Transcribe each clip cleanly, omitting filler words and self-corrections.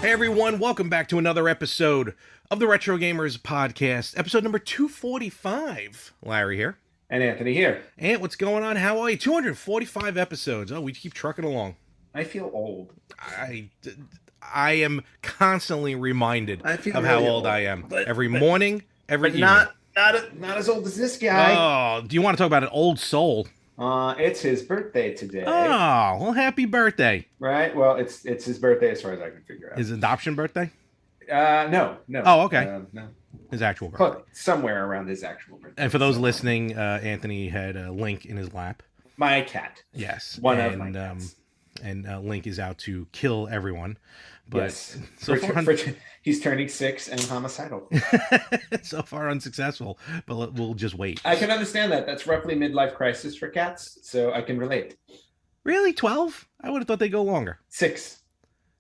Hey everyone, welcome back to another episode of the Retro Gamers Podcast, episode number 245. Larry here. And Anthony here. Ant, what's going on? How are you? 245 episodes. Oh, we keep trucking along. I feel old. I am constantly reminded of really how old I am. Every morning, every evening. Not as old as this guy. Oh, do you want to talk about an old soul? It's his birthday today. Oh, well, happy birthday. Right? Well, it's his birthday as far as I can figure out. His adoption birthday? No. Oh, okay. No. His actual birthday. Somewhere around his actual birthday. And for those listening, Anthony had a Link in his lap. My cat. Yes. One of my cats. And Link is out to kill everyone. But yes. So he's turning 6 and homicidal. So far unsuccessful, but we'll just wait. I can understand that. That's roughly midlife crisis for cats, so I can relate. Really? 12? I would have thought they'd go longer. 6.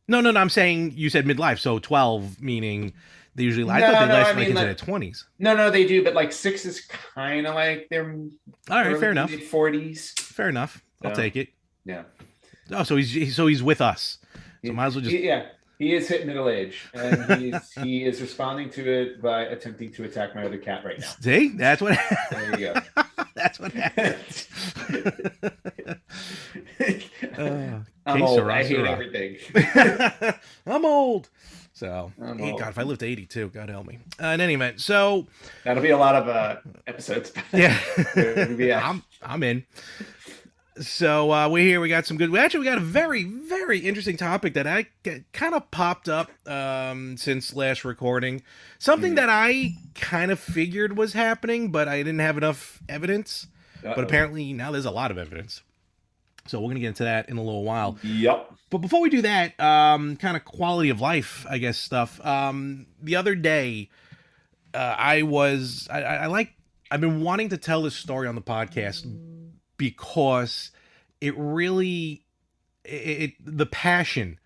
No, I'm saying you said midlife, so 12 meaning they usually... I thought they last into their 20s. No, they do, but like 6 is kind of like their all right, fair enough. 40s. Fair enough. I'll take it. Yeah. Oh, so he's with us. So might as well just... He is hit middle age, and he is responding to it by attempting to attack my other cat right now. See, that's what. There you go. That's what happens. I'm old. I hate everything. I'm old. So, God, if I live to 82, God help me. In any event, so that'll be a lot of episodes. Yeah, I'm in. So we're here. We got some good. We got a very, very interesting topic that I kind of popped up since last recording. Something that I kind of figured was happening, but I didn't have enough evidence. But apparently now there's a lot of evidence. So we're gonna get into that in a little while. Yep. But before we do that, kind of quality of life, I guess stuff. The other day, I've been wanting to tell this story on the podcast. Because it really, the passion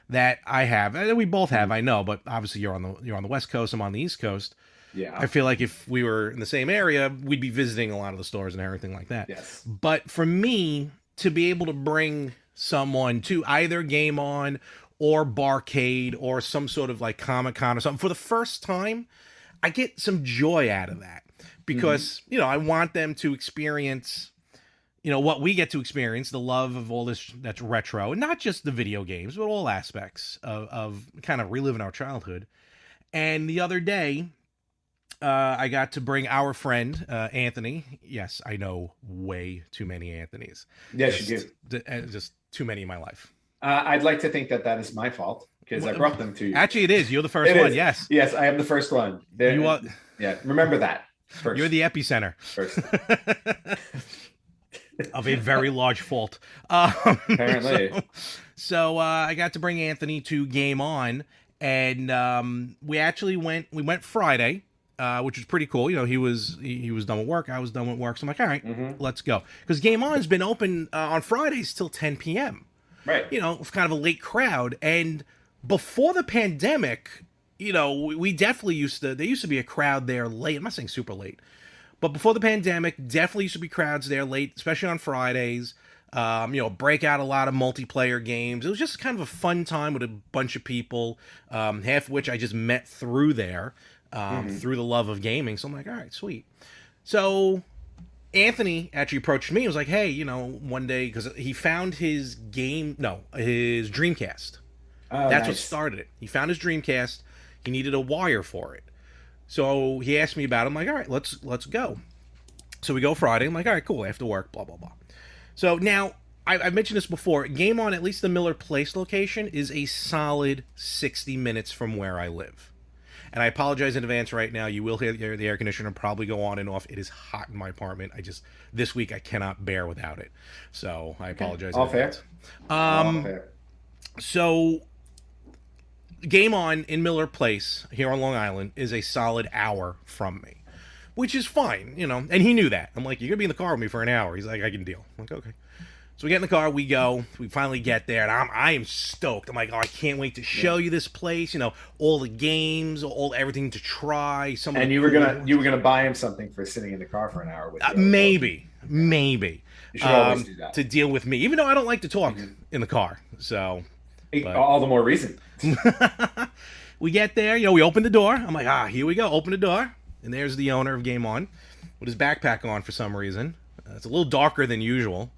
that I have, and we both have, I know, but obviously you're on the West Coast, I'm on the East Coast. Yeah. I feel like if we were in the same area, we'd be visiting a lot of the stores and everything like that. Yes. But for me to be able to bring someone to either Game On or Barcade or some sort of like Comic-Con or something for the first time, I get some joy out of that because, I want them to experience what we get to experience, the love of all this that's retro, and not just the video games, but all aspects of kind of reliving our childhood. And the other day, I got to bring our friend, Anthony. Yes, I know way too many Anthonys. Yes, you do. Just too many in my life. I'd like to think that is my fault because I brought them to you. Actually, it is. You're the first one, yes. Yes, I am the first one. Yeah, remember that. First. You're the epicenter. First. Of a very large fault. Apparently. So I got to bring Anthony to Game On, and we went Friday, which was pretty cool. He was done with work, I was done with work, so I'm like, all right, let's go. Because Game On's been open on Fridays till 10 p.m. Right. It's kind of a late crowd, and before the pandemic, we definitely there used to be a crowd there late. I'm not saying super late. But before the pandemic, definitely used to be crowds there late, especially on Fridays. Break out a lot of multiplayer games. It was just kind of a fun time with a bunch of people, half of which I just met through there, through the love of gaming. So I'm like, all right, sweet. So Anthony actually approached me and was like, hey, one day, because he found his Dreamcast. Oh, That's nice. what started it. He found his Dreamcast. He needed a wire for it. So he asked me about it. I'm like, all right, let's go. So we go Friday. I'm like, all right, cool. After work, blah, blah, blah. So now, I've mentioned this before. Game On, at least the Miller Place location, is a solid 60 minutes from where I live. And I apologize in advance right now. You will hear the air conditioner probably go on and off. It is hot in my apartment. This week, I cannot bear without it. So I apologize. All fair. All fair. So Game On in Miller Place here on Long Island is a solid hour from me, which is fine, and he knew that. I'm like, you're gonna be in the car with me for an hour. He's like, I can deal. I'm like, okay. So we get in the car, we go, we finally get there, and I am stoked. I'm like, oh, I can't wait to show you this place, all the games, everything to try. And you were gonna buy him something for sitting in the car for an hour with you. Maybe. You should always do that. To deal with me, even though I don't like to talk in the car. So But All the more reason. we get there, we open the door. I'm like, here we go. Open the door. And there's the owner of Game On with his backpack on for some reason. It's a little darker than usual.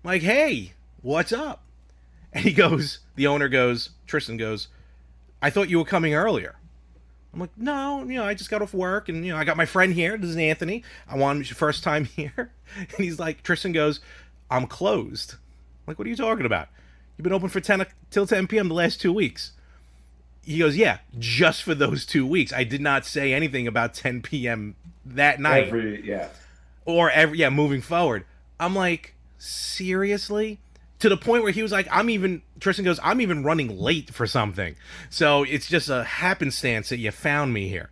I'm like, hey, what's up? And the owner goes, Tristan goes, I thought you were coming earlier. I'm like, no, I just got off work and, I got my friend here. This is Anthony. I want him first time here. And he's like, Tristan goes, I'm closed. I'm like, what are you talking about? You've been open for till 10 p.m. the last 2 weeks. He goes, yeah, just for those 2 weeks. I did not say anything about 10 p.m. that night. Moving forward. I'm like, seriously? To the point where he was like, Tristan goes, I'm even running late for something. So it's just a happenstance that you found me here.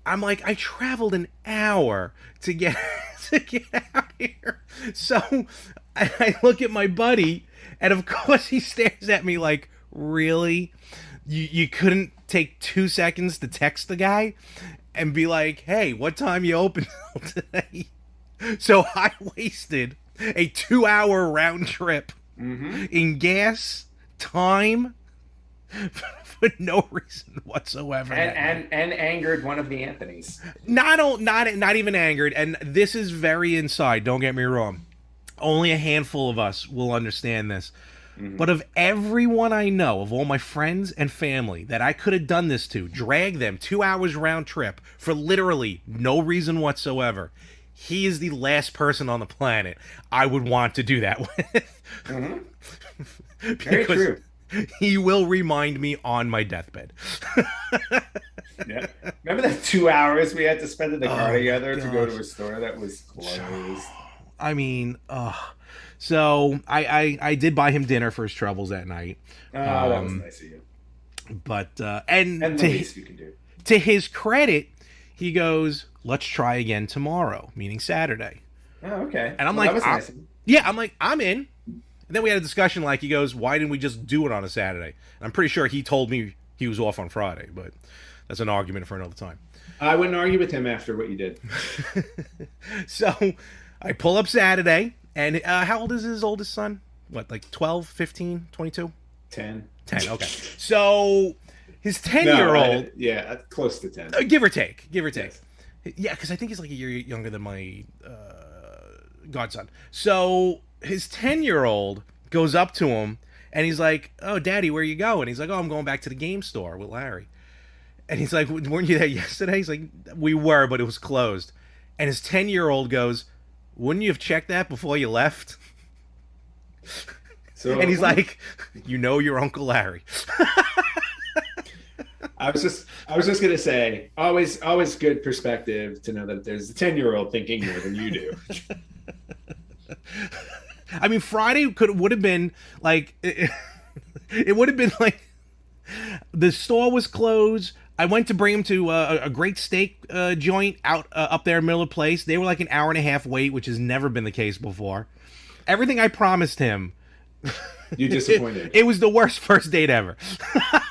I'm like, I traveled an hour to get out here. So I look at my buddy, and of course he stares at me like, really? You couldn't take 2 seconds to text the guy and be like, hey, what time you open today? So I wasted a 2-hour round trip in gas, time, for no reason whatsoever. And angered one of the Anthonys. Not even angered. And this is very inside, don't get me wrong. Only a handful of us will understand this. But of everyone I know, of all my friends and family that I could have done this to, drag them 2 hours round trip for literally no reason whatsoever, he is the last person on the planet I would want to do that with. Very true. He will remind me on my deathbed. Yeah. Remember that 2 hours we had to spend in the car together to go to a store that was closed? I mean, so I did buy him dinner for his troubles that night. That was nice of you. But and the least you can do. To his credit, he goes, let's try again tomorrow, meaning Saturday. Oh, okay. And I'm that like, was nice. I'm like, I'm in. And then we had a discussion like, he goes, why didn't we just do it on a Saturday? And I'm pretty sure he told me he was off on Friday, but that's an argument for another time. I wouldn't argue with him after what you did. So I pull up Saturday, and how old is his oldest son? What, like 12, 15, 22? 10. 10, okay. So his 10-year-old... yeah, close to 10. Give or take. Yes. Yeah, because I think he's like a year younger than my godson. So his 10-year-old goes up to him, and he's like, oh, Daddy, where you going? He's like, oh, I'm going back to the game store with Larry. And he's like, weren't you there yesterday? He's like, we were, but it was closed. And his 10-year-old goes, wouldn't you have checked that before you left? So, and he's like, your Uncle Larry. I was just gonna say, always good perspective to know that there's a 10-year-old thinking more than you do. I mean, Friday would have been like, it would have been like, the store was closed. I went to bring him to a great steak joint up there in Miller Place. They were like an hour and a half wait, which has never been the case before. Everything I promised him. You disappointed. It was the worst first date ever.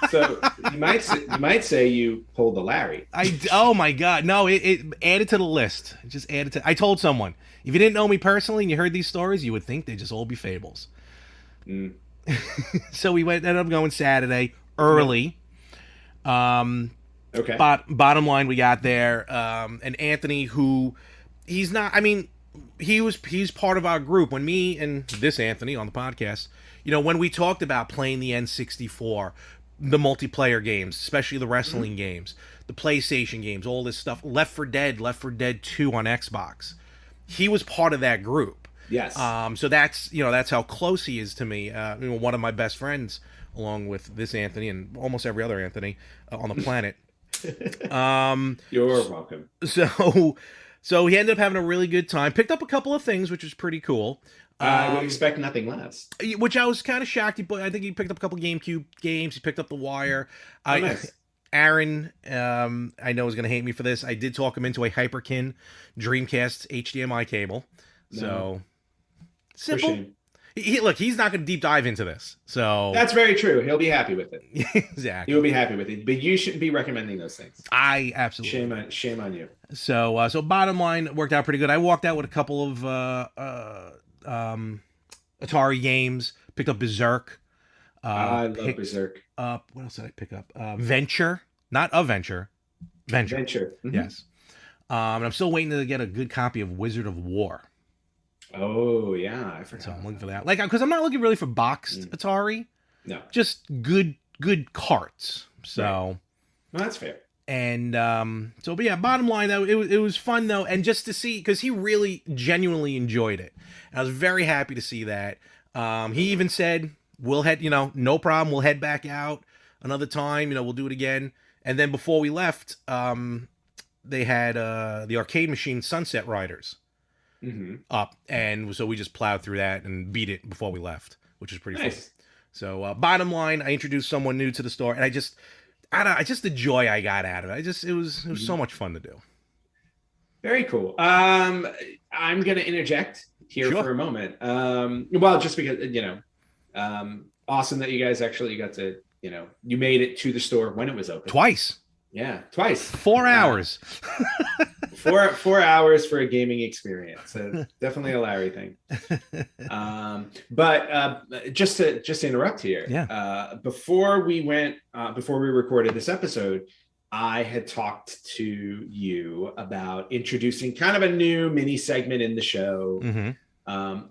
So you might say you pulled the Larry. Oh my God. No, it added to the list. It just added to. I told someone, if you didn't know me personally and you heard these stories, you would think they'd just all be fables. So we ended up going Saturday early. Okay. Bottom line, we got there, and Anthony, who he's not. I mean, he's part of our group. When me and this Anthony on the podcast, when we talked about playing the N64, the multiplayer games, especially the wrestling games, the PlayStation games, all this stuff, Left 4 Dead 2 on Xbox, he was part of that group. Yes. So that's how close he is to me. One of my best friends, along with this Anthony and almost every other Anthony on the planet. You're welcome. So he ended up having a really good time. Picked up a couple of things, which was pretty cool. I would expect nothing less. Which I was kind of shocked. I think he picked up a couple GameCube games. He picked up The Wire. Nice. Aaron, I know is going to hate me for this. I did talk him into a Hyperkin Dreamcast HDMI cable. No. So simple. Look, he's not going to deep dive into this. So that's very true. He'll be happy with it. Exactly. He'll be happy with it. But you shouldn't be recommending those things. I absolutely. Shame on you. So bottom line, worked out pretty good. I walked out with a couple of Atari games. Picked up Berserk. I love Picked Berserk. up, what else did I pick up? Venture, not a Venture, Venture. Venture. Mm-hmm. Yes. And I'm still waiting to get a good copy of Wizard of War. Oh yeah, I So forgot I'm about looking for that. that. Like, because I'm not looking really for boxed Mm. Atari, No, just good carts. right. So Well, that's fair. and but yeah, bottom line though, it was fun though, and just to see because he really genuinely enjoyed it. And I was very happy to see that. He even said, "We'll head, no problem. We'll head back out another time. We'll do it again." And then before we left, they had the arcade machine Sunset Riders Hmm. up, and so we just plowed through that and beat it before we left, which was pretty fun. Nice. So bottom line, I introduced someone new to the store, and I don't know, just the joy I got out of it. It was so Mhm. much fun to do. Very cool. I'm going to interject here Sure. for a moment. Well, just because awesome that you guys actually got to you made it to the store when it was open. Twice. Yeah, twice. 4 hours. 4 hours for a gaming experience. So definitely a Larry thing. But just to interrupt here, before we recorded this episode, I had talked to you about introducing kind of a new mini segment in the show. Mm-hmm.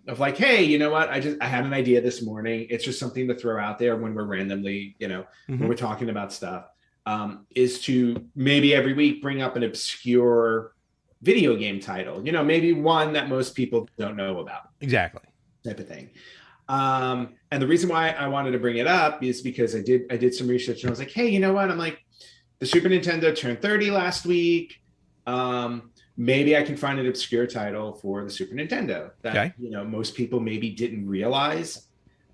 Of like, hey, you know what? I had an idea this morning. It's just something to throw out there when we're randomly, Mm-hmm. when we're talking about stuff. Is to maybe every week bring up an obscure video game title, maybe one that most people don't know about. Exactly. Type of thing. And the reason why I wanted to bring it up is because I did some research and I was like, hey, you know what? I'm like, the Super Nintendo turned 30 last week. Maybe I can find an obscure title for the Super Nintendo that most people maybe didn't realize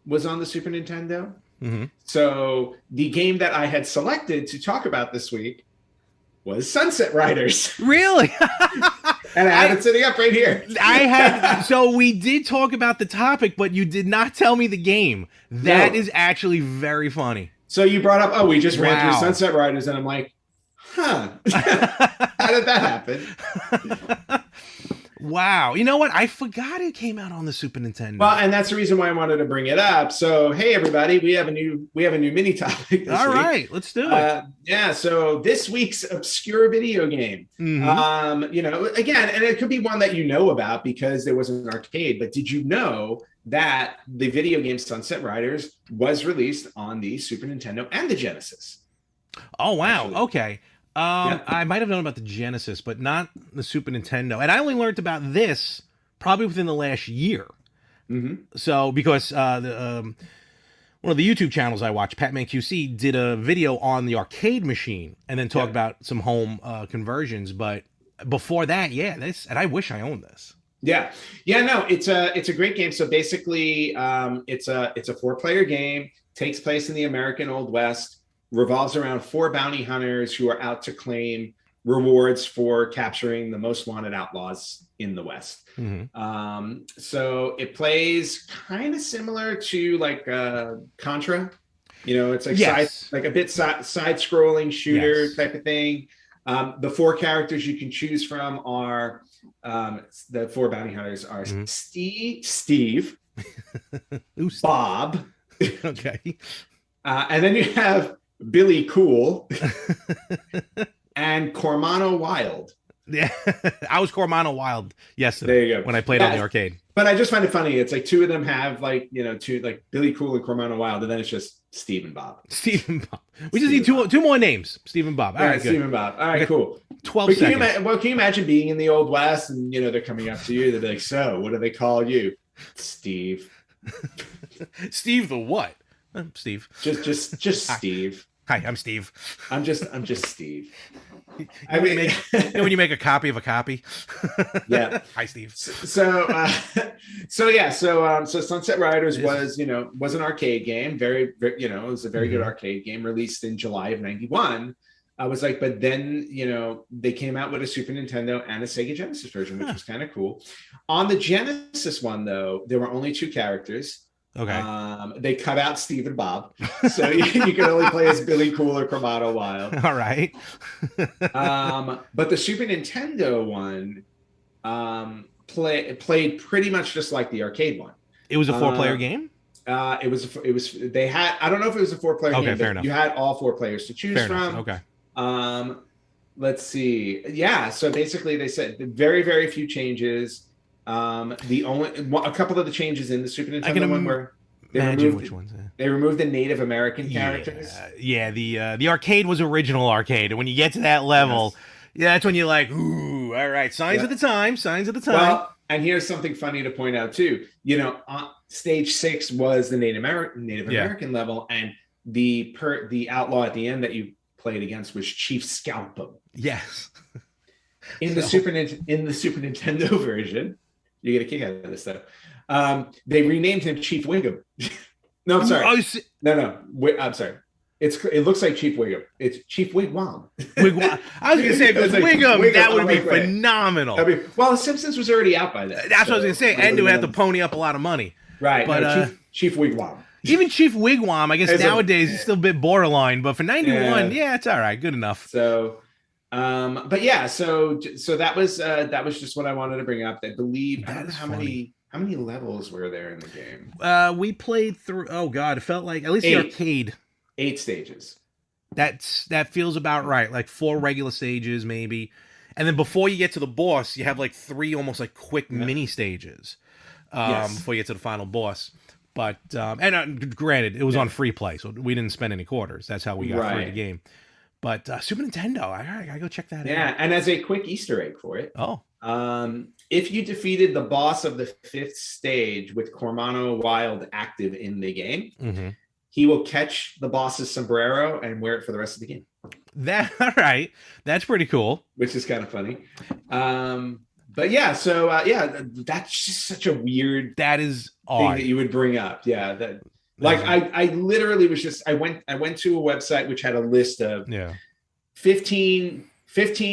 was on the Super Nintendo. Mm-hmm. So the game that I had selected to talk about this week was Sunset Riders. Really? And I have it sitting up right here. So we did talk about the topic, but you did not tell me the game. That is actually very funny. So you brought up, we just ran through Sunset Riders, and I'm like, how did that happen? Wow. You know what? I forgot it came out on the Super Nintendo. Well, and that's the reason why I wanted to bring it up. So, hey, everybody, we have a new mini topic this All week. right, let's do it. Yeah, so this week's obscure video game. Mm-hmm. Again, and it could be one that you know about because there was an arcade, but did you know that the video game Sunset Riders was released on the Super Nintendo and the Genesis? Oh, wow. Actually. Okay. I might have known about the Genesis, but not the Super Nintendo. And I only learned about this probably within the last year. Mm-hmm. So because one of the YouTube channels I watch, Patman QC, did a video on the arcade machine and then talked about some home conversions. But before that, and I wish I owned this. No, it's a great game. So basically, it's a 4-player game. Takes place in the American Old West. Revolves around 4 bounty hunters who are out to claim rewards for capturing the most wanted outlaws in the West. Mm-hmm. So it plays kind of similar to like Contra. It's like a bit side-scrolling shooter type of thing. The 4 characters you can choose from are the 4 bounty hunters are Steve, Bob, okay, and then you have Billy Cool and Cormano Wild. Yeah, I was Cormano Wild yesterday. There you go. When I played on the arcade. But I just find it funny. It's like 2 of them have two, like Billy Cool and Cormano Wild, and then it's just Steve and Bob. Steve and Bob. We just need two more names. Steve and Bob. All right, good. Steve and Bob. All right, cool. 12 seconds. Can you imagine being in the Old West and they're coming up to you? They're like, so what do they call you? Steve. Steve the what? Steve. Just Steve. Hi, I'm Steve. I'm just Steve. When you make a copy of a copy. Yeah. Hi, Steve. So Sunset Riders was an arcade game. Very, very it was a very good arcade game released in July of '91. I was like, but then they came out with a Super Nintendo and a Sega Genesis version, which was kind of cool. On the Genesis one, though, there were only 2 characters. Okay. They cut out Steve and Bob, so you can only play as Billy Cool or Cormano Wild. All right. But the Super Nintendo one played pretty much just like the arcade one. It was a 4-player game? They had, I don't know if it was a 4-player Okay, game, fair but enough. you had all 4 players to choose Fair enough. from. Okay. Um, let's see. Yeah, so basically they said very, very few changes. The only a couple of the changes in the Super I can Nintendo one were they imagine removed which ones. they removed the Native American characters. Yeah, yeah. The arcade was original arcade, and when you get to that level, Yes. yeah, that's when you're like, ooh, all right, signs of Yeah. the time, signs of the time. Well, and here's something funny to point out too. You know, stage 6 was the Native Yeah. American level, and the outlaw at the end that you played against was Chief Scalpum. Yes. In the So, Super Nintendo version, you get a kick out of this though. They renamed him Chief Wiggum. No, I'm sorry. oh, No. I'm sorry. It looks like Chief Wiggum. It's Chief Wigwam. Wigwam. I was gonna say if it was It's like Wiggum, that would be like, wait. phenomenal. Well, The Simpsons was already out by then. That's what I was gonna say, and they would have to pony up a lot of money. Right, But no, Chief Wigwam. even Chief Wigwam, I guess nowadays is still a bit borderline, but for 91, yeah, it's all right, good enough. So, but yeah, so that was just what I wanted to bring up. I believe I don't know how many levels were there in the game. We played through. Oh God, it felt like at least the arcade. 8 stages. That feels about right. Like 4 regular stages, maybe, and then before you get to the boss, you have like 3 almost like quick mini stages. Yes. Before you get to the final boss. But granted, it was on free play, so we didn't spend any quarters. That's how we got free the game. But Super Nintendo, I gotta go check that out. Yeah, and as a quick Easter egg for it, if you defeated the boss of the 5th stage with Cormano Wild active in the game, he will catch the boss's sombrero and wear it for the rest of the game. All right, that's pretty cool. Which is kind of funny. But yeah, so that's just such a weird thing that you would bring up. Yeah, that like I literally was just I went to a website which had a list of 15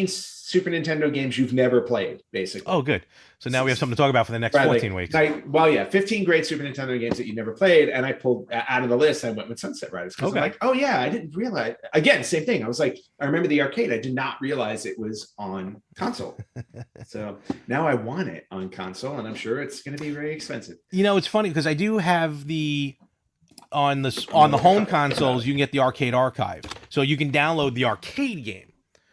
Super Nintendo games you've never played, basically. Oh, good. So now we have something to talk about for the next 14 weeks. 15 great Super Nintendo games that you never played, and I pulled out of the list. I went with Sunset Riders because I'm like, oh yeah, I didn't realize. Again, same thing. I was like, I remember the arcade. I did not realize it was on console. So now I want it on console, and I'm sure it's going to be very expensive. You know, it's funny because I do have on the home consoles. You can get the arcade archive, so you can download the arcade game.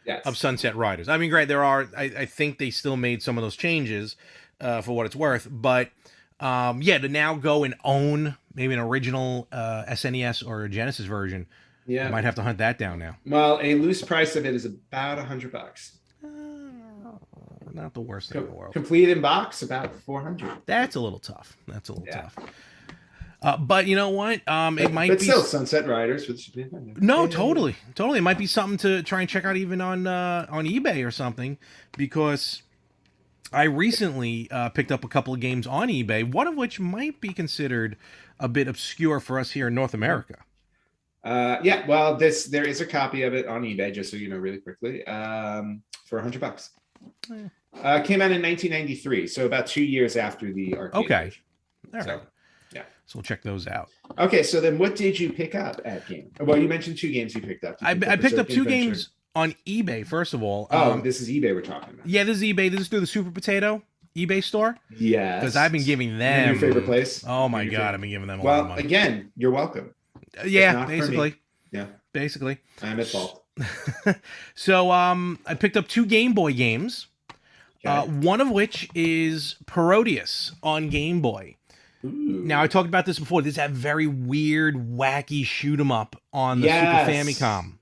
Yes. Of Sunset Riders. I mean, great. There are. I think they still made some of those changes for what it's worth. But to now go and own maybe an original SNES or a Genesis version, I might have to hunt that down now. Well, a loose price of it is about $100. Not the worst thing in the world. Complete in box, about $400. That's a little tough. Tough. But you know what? It might but be still Sunset Riders with Super Nintendo. No, totally. It might be something to try and check out even on eBay or something, because I recently picked up a couple of games on eBay, one of which might be considered a bit obscure for us here in North America. Well, there is a copy of it on eBay, just so you know, really quickly, for $100. Came out in 1993, so about 2 years after the arcade. Okay, all right. So we'll check those out. Okay, so then what did you pick up at game? Well, you mentioned 2 games you picked up. I picked up 2 games on eBay, first of all. This is eBay we're talking about. Yeah, this is eBay. This is through the Super Potato eBay store. Yes. Because I've been giving them... Your favorite place? Oh my God, I've been giving them a lot of money. Well, again, you're welcome. Yeah, basically. Yeah. Basically. I'm at fault. So I picked up 2 Game Boy games. Okay. One of which is Parodius on Game Boy. Ooh. Now, I talked about this before. This is that very weird, wacky shoot 'em up on the Super Famicom.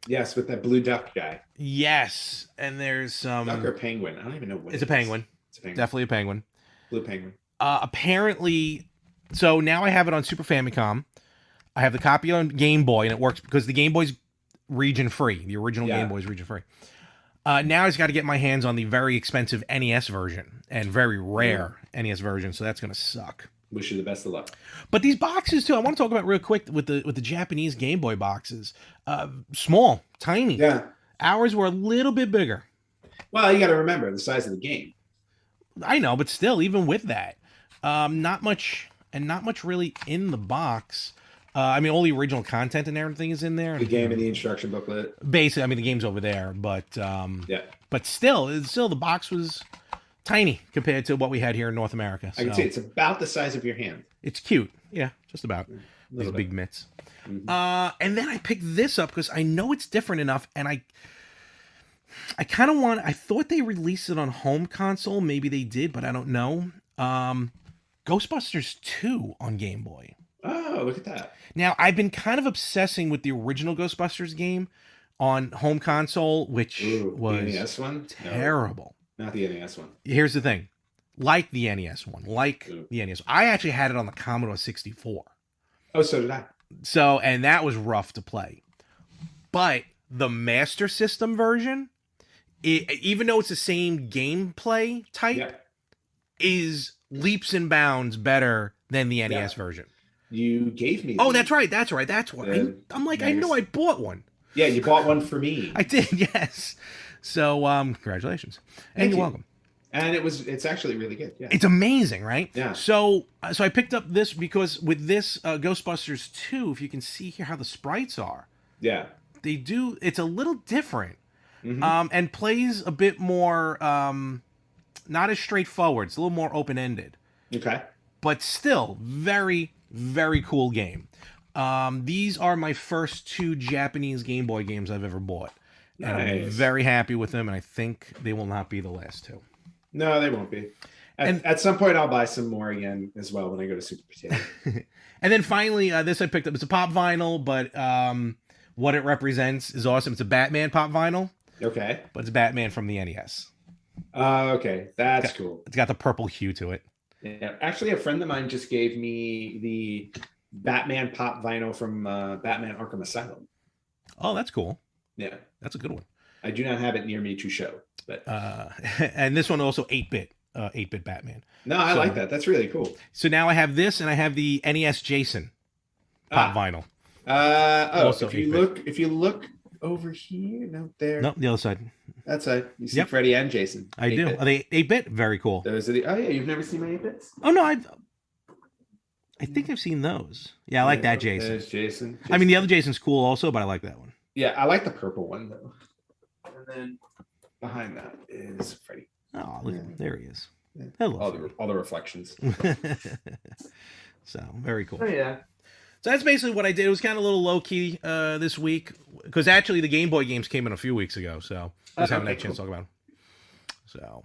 Yes, with that blue duck guy. Yes, and there's some... Duck or penguin? I don't even know what it's a penguin. It's a penguin. Definitely a penguin. Blue penguin. Apparently, so now I have it on Super Famicom. I have the copy on Game Boy, and it works because the Game Boy's region free. The original Game Boy's region free. Now I just got to get my hands on the very expensive NES version and very rare NES version, so that's going to suck. Wish you the best of luck. But these boxes, too, I want to talk about real quick with the Japanese Game Boy boxes. Small, tiny. Yeah. Ours were a little bit bigger. Well, you got to remember the size of the game. I know, but still, even with that, not much really in the box. I mean, all the original content and everything is in there. The game and the instruction booklet. Basically, I mean, the game's over there, but But still, the box was tiny compared to what we had here in North America. So. I can see it's about the size of your hand. It's cute. Yeah, just about. A These little big bit. mitts. Mhm. And then I picked this up because I know it's different enough, and I kind of want. I thought they released it on home console. Maybe they did, but I don't know. Ghostbusters 2 on Game Boy. Oh, look at that. Now I've been kind of obsessing with the original Ghostbusters game on home console, which Ooh, the was NES one? No, terrible. not the NES one. Here's the thing, like the NES one, like Ooh. the NES, I actually had it on the Commodore 64. Oh, so did I. So, and that was rough to play. But the Master System version, even though it's the same gameplay type, Yeah. is leaps and bounds better than the NES Yeah. version. You gave me. Oh, that's right. That's right. That's what I'm like. I know I Master- bought one. Yeah, you bought one for me. I did. Yes. So, congratulations, and Thank you're you. welcome. And it's actually really good. Yeah. It's amazing, right? Yeah. So I picked up this because with this Ghostbusters 2, if you can see here how the sprites are, Yeah. they do. It's a little different, Mhm. and plays a bit more, not as straightforward. It's a little more open ended, Okay. but still very, very cool game. These are my first 2 Japanese Game Boy games I've ever bought, and I'm Nice. very happy with them. And I think they will not be the last 2. No, they won't be. And- At some point, I'll buy some more again as well when I go to Super Potato. And then finally, this I picked up. It's a pop vinyl, but what it represents is awesome. It's a Batman pop vinyl, Okay. but it's Batman from the NES. Okay. That's cool. It's got the purple hue to it. Yeah. Actually, a friend of mine just gave me the Batman pop vinyl from Batman Arkham Asylum. Oh, that's cool. Yeah. That's a good one. I do not have it near me to show, but And this one also 8-bit Batman. no, I So- like that. That's really cool. So now I have this, and I have the NES Jason pop vinyl. Also If you look over here, no, there, No, the other side. that's it. You see Yep. Freddy and Jason. I do. 8-bit. Are they 8-bit? Very cool. Those are the. Oh yeah, you've never seen my 8-bits? Oh no, I think I've seen those. Yeah, I like that Jason. There's Jason. I mean, the other Jason's cool also, but I like that one. Yeah, I like the purple one though. And then behind that is Freddy. Oh, look, Yeah. there he is. Yeah. Hello. All the reflections. So very cool. Oh yeah. So that's basically what I did. It was kind of a little low key this week because actually the Game Boy games came in a few weeks ago, so I just haven't had a chance to talk about them. So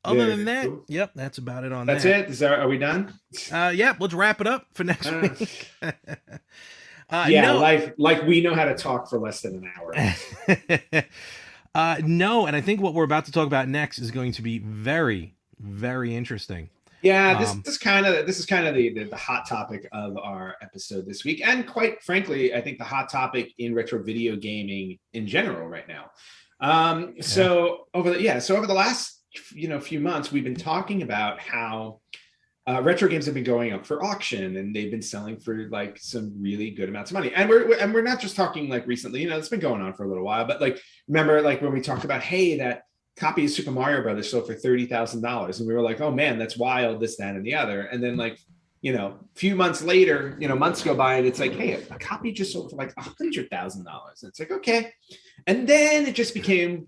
other Very than that, cool. yep, that's about it on That's that. it. Are we done? Yeah, let's wrap it up for next Uh, week. yeah, no. like we know how to talk for less than an hour. No, and I think what we're about to talk about next is going to be very, very interesting. Yeah, this is kind of the hot topic of our episode this week, and quite frankly, I think the hot topic in retro video gaming in general right now. So over the last few months, we've been talking about how retro games have been going up for auction, and they've been selling for like some really good amounts of money. And we're not just talking like recently, it's been going on for a little while. But like, remember like when we talked about, hey, that copy of Super Mario Brothers sold for $30,000, and we were like, oh man, that's wild, this, that, and the other. And then like, a few months later, months go by, and it's like, hey, a copy just sold for like $100,000. And it's like, okay. And then it just became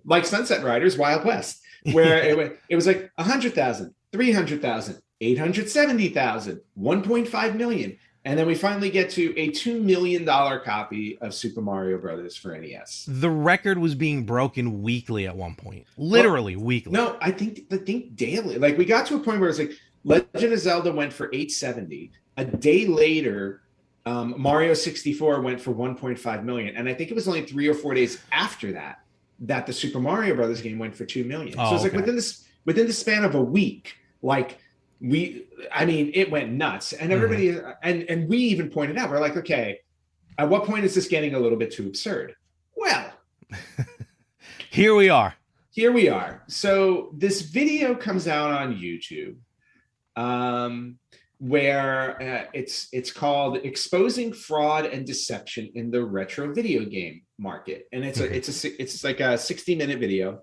like Sunset Riders Wild West, where it was like 100,000, 300,000, 870,000, 1.5 million. And then we finally get to a $2 million copy of Super Mario Brothers for NES. The record was being broken weekly at one point, literally weekly. No, I think daily. Like we got to a point where it's like Legend of Zelda went for 870. A day later, Mario 64 went for 1.5 million. And I think it was only 3 or 4 days after that the Super Mario Brothers game went for 2 million. So it's like within the span of a week, like it went nuts, and everybody and we even pointed out, we're like, okay, at what point is this getting a little bit too absurd? Well, here we are. So this video comes out on YouTube, where it's called "Exposing Fraud and Deception in the Retro Video Game Market," and it's like a 60-minute video,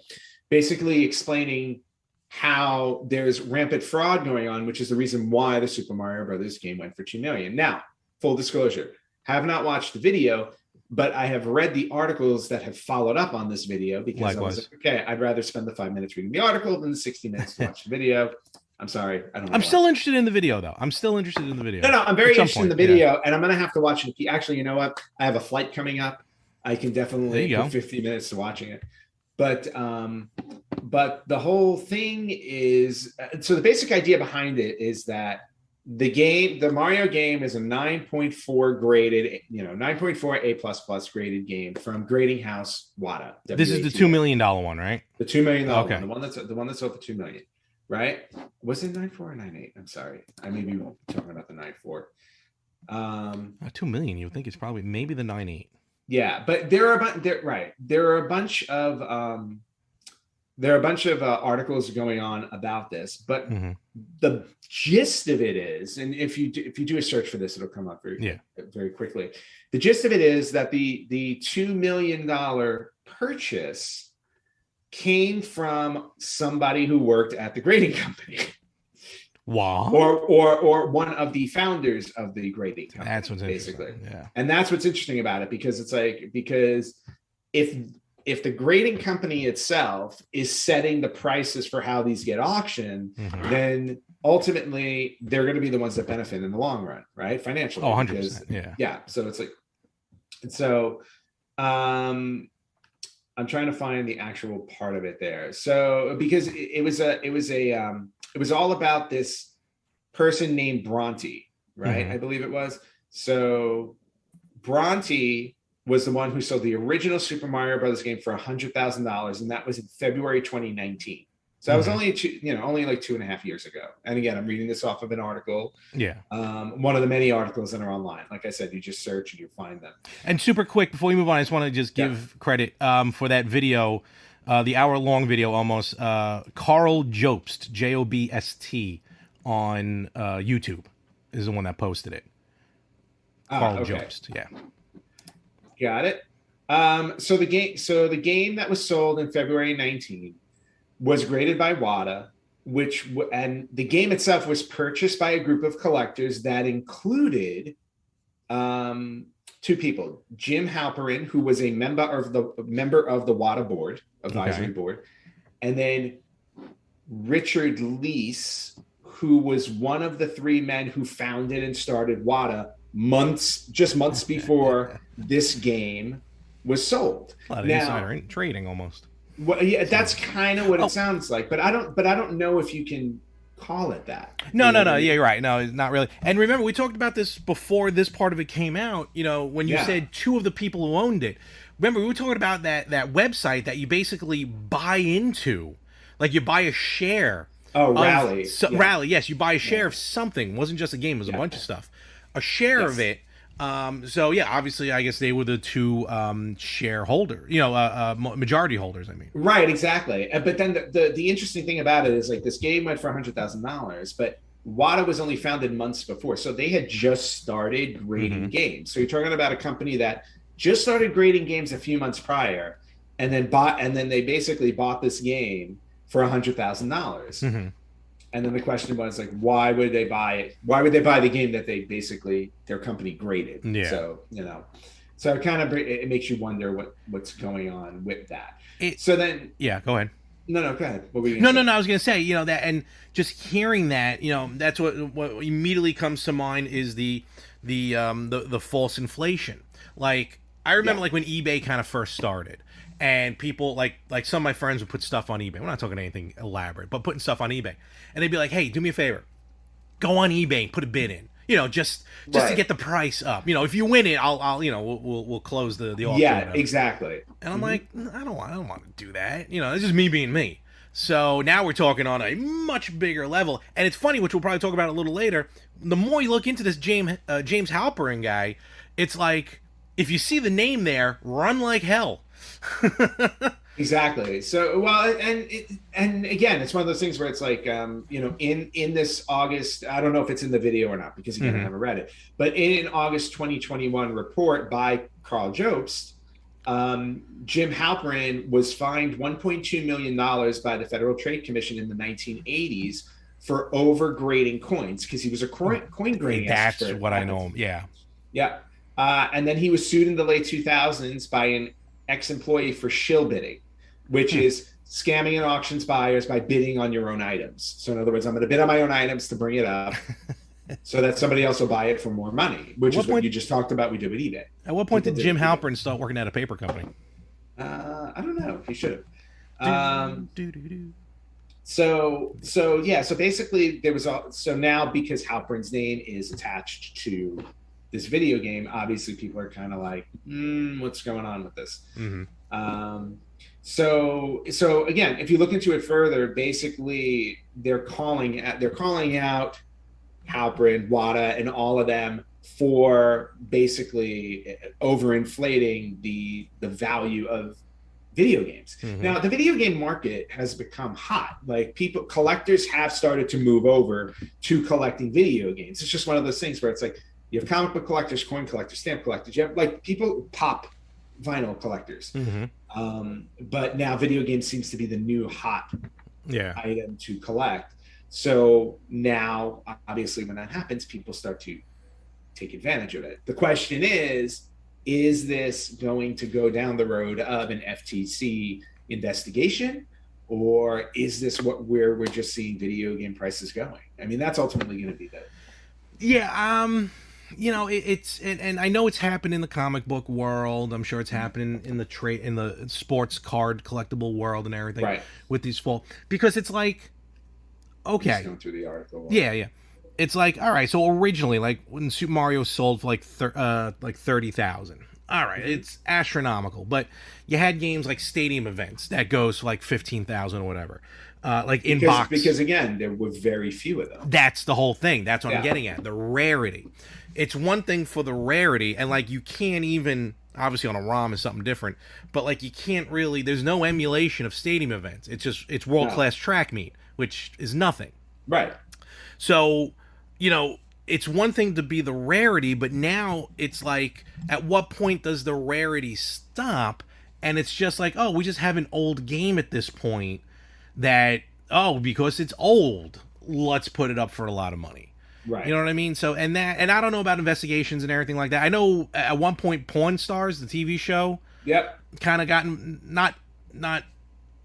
basically explaining how there's rampant fraud going on, which is the reason why the Super Mario Brothers game went for 2 million. Now, full disclosure, have not watched the video, but I have read the articles that have followed up on this video, because Likewise. I was like, okay, I'd rather spend the 5 minutes reading the article than the 60 minutes to watch the video. I'm sorry, I don't know I'm why. still interested in the video, though. I'm still interested in the No, video. no, I'm At very some interested in point, the yeah. video, and I'm gonna have to watch it. Actually, you know what? I have a flight coming up. I can There definitely you put go. 50 minutes to watching it. But the whole thing is, so the basic idea behind it is that the Mario game is a 9.4 graded, 9.4 A plus plus graded game from Grading House WATA, This is the $2 WATA, million one, right? the $2 million one, Okay. the one that's sold for 2 million, right? Was it 9.4 or 9.8? I'm sorry, I may be talking about the 9.4. 2 million. You would think it's probably maybe the 9.8. Yeah, but there are a bunch of articles going on about this, but Mm-hmm. the gist of it is, and if you do a search for this, it'll come up very quickly. The gist of it is that the $2 million purchase came from somebody who worked at the grading company. Wow. Or one of the founders of the grading company. That's what's basically. interesting. Yeah. And that's what's interesting about it, because it's like, because if the grading company itself is setting the prices for how these get auctioned, then ultimately they're going to be the ones that benefit in the long run, right? Financially. Oh, 100%. Yeah. Yeah. So it's like, so I'm trying to find the actual part of it there. So because it was all about this person named Bronte, right? I believe it was. So Bronte was the one who sold the original Super Mario Brothers game for $100,000, and that was in February 2019. So that was only like 2.5 years ago. And again, I'm reading this off of an article. Yeah. One of the many articles that are online. Like I said, you just search and you find them. And super quick before we move on, I just want to just give credit for that video, the hour-long video almost. Carl Jobst, Jobst, on YouTube is the one that posted it. Carl Jobst, yeah. Got it. So the game that was sold in February 19 was graded by WATA, and the game itself was purchased by a group of collectors that included two people: Jim Halperin, who was a member of the WATA board, advisory board, and then Richard Leese, who was one of the three men who founded and started WATA months before this game was sold. A lot of insider trading almost. Well, yeah, that's kind of what it sounds like, but I don't know if you can call it that. No. Yeah, you're right. No, it's not really. And remember, we talked about this before this part of it came out. When you said two of the people who owned it. Remember, we were talking about that website that you basically buy into, like you buy a share. Oh, Rally. Rally, yes, you buy a share of something. It wasn't just a game; it was a bunch of stuff. A share of it. So yeah, obviously, I guess they were the two shareholder, majority holders. I mean, right, exactly. But then the interesting thing about it is, like, this game went for $100,000, but WATA was only founded months before, so they had just started grading games. So you're talking about a company that just started grading games a few months prior, and then they basically bought this game for $100,000. And then the question was, like, why would they buy it? Why would they buy the game that their company graded? Yeah. So, so it makes you wonder what's going on with that. So then, yeah, go ahead. No, go ahead. What were you no. I was going to say, that, and just hearing that, that's what immediately comes to mind is the false inflation. Like, I remember like when eBay kind of first started. And people like some of my friends would put stuff on eBay. We're not talking anything elaborate, but putting stuff on eBay, and they'd be like, "Hey, do me a favor, go on eBay and put a bid in, just to get the price up. If you win it, I'll we'll close the auction." Yeah, exactly. And I'm like, I don't want to do that. It's just me being me. So now we're talking on a much bigger level, and it's funny, which we'll probably talk about a little later. The more you look into this James Halperin guy, it's like, if you see the name there, run like hell. Exactly. So, well, and again, it's one of those things where it's like, in this August, I don't know if it's in the video or not, because again, I haven't read it, but in an August 2021 report by Carl Jobst, Jim Halperin was fined $1.2 million by the Federal Trade Commission in the 1980s for overgrading coins, because he was a coin grading expert. That's what I know him. Yeah. Yeah. And then he was sued in the late 2000s by an ex-employee for shill bidding. which Hmm. is scamming and auctions buyers by bidding on your own items. So in other words, I'm going to bid on my own items to bring it up so that somebody else will buy it for more money, At which what is what point? you just talked about. We did with eBay. At what point People did did it Jim with eBay. Halpern start working at a paper company? I don't know. He should have. Do do do do. So yeah. So basically, there was so now because Halpern's name is attached to this video game, obviously people are kind of like, what's going on with this? Mm-hmm. Um, so again, if you look into it further, basically they're calling out Halpern, Wada, and all of them for basically overinflating the value of video games. Mm-hmm. Now, the video game market has become hot. Like collectors have started to move over to collecting video games. It's just one of those things where it's like you have comic book collectors, coin collectors, stamp collectors. You have like people pop vinyl collectors. Mm-hmm. But now video games seems to be the new hot Yeah. item to collect. So now, obviously, when that happens, people start to take advantage of it. The question is this going to go down the road of an FTC investigation? Or is this where we're just seeing video game prices going? I mean, that's ultimately going to be the Yeah. It's and I know it's happened in the comic book world. I'm sure it's happening in the trade in the sports card collectible world and everything right. with these full because it's like Just okay, going through the article. yeah, yeah. It's like all right. So originally, like when Super Mario sold for like 30,000. All right, it's astronomical. But you had games like Stadium Events that goes for like 15,000 or whatever. Like in box Because again, there were very few of them. that's the whole thing. That's what I'm Yeah. getting at. The rarity. It's one thing for the rarity, and like you can't even obviously on a ROM is something different, but like you can't really there's no emulation of Stadium Events. It's world class track meet, which is nothing. Right. So, it's one thing to be the rarity, but now it's like, at what point does the rarity stop? And it's just like, oh, we just have an old game at this point that, oh, because it's old, let's put it up for a lot of money. Right. You know what I mean? So, and I don't know about investigations and everything like that. I know at one point, Pawn Stars, the TV show, Yep. kind of gotten not